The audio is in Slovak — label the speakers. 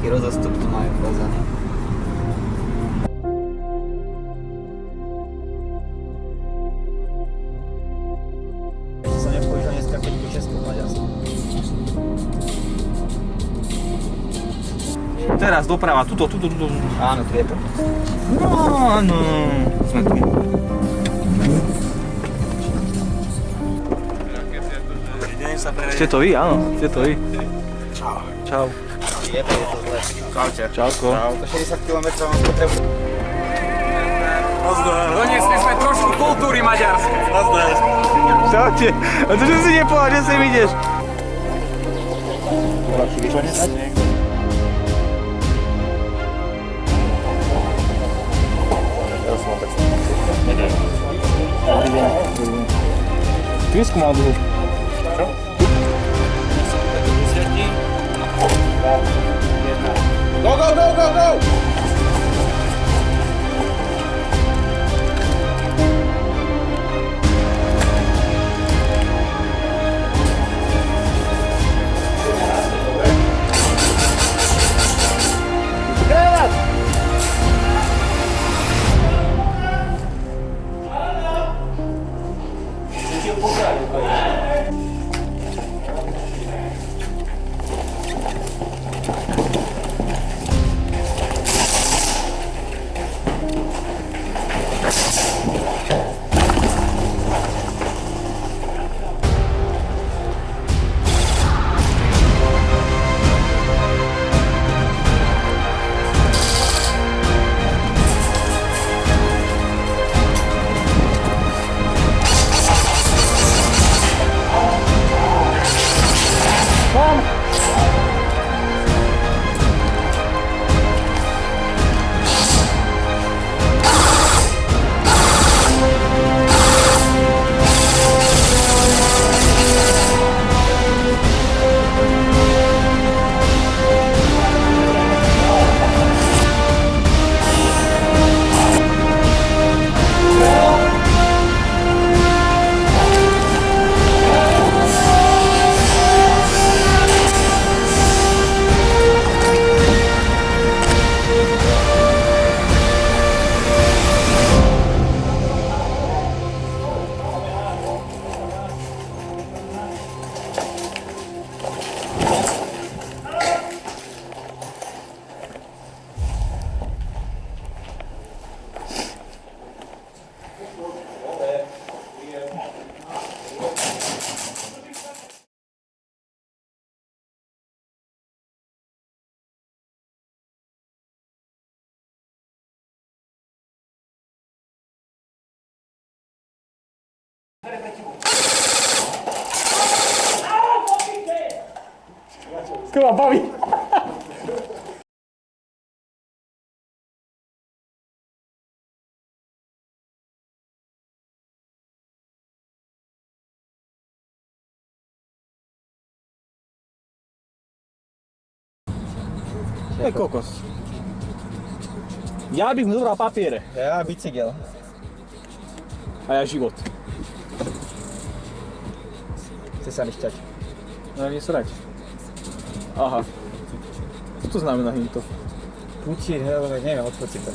Speaker 1: taký rozostup tu majú pozený. Ešte sa nepoužíva dneska keď po Česku, Maďarsku.
Speaker 2: Teraz doprava, tuto.
Speaker 1: Áno, tu je to.
Speaker 2: No, áno. Sme tu. Ste to vy, áno, ste to vy.
Speaker 1: Čau.
Speaker 2: Čau.
Speaker 1: Je to zle. Čaute.
Speaker 2: Čauko.
Speaker 1: To 60 km mám spotrebu.
Speaker 3: Doniesli sme trošku kultúry maďarskej.
Speaker 2: Čaute. A to že si nepovedal, že sem ideš?
Speaker 1: Lepší vykonec?
Speaker 2: Krisku mal dlhu.
Speaker 1: Go, go, go, go, go!
Speaker 2: Skoro baví. To je kokos. Ja bych mu zobral papiere.
Speaker 1: Ja bicykel.
Speaker 2: A ja život.
Speaker 1: Chce sa lišťať.
Speaker 2: No nie srať. Aha. Co to znamená hýmto?
Speaker 1: Putin, neviem, odchod si to.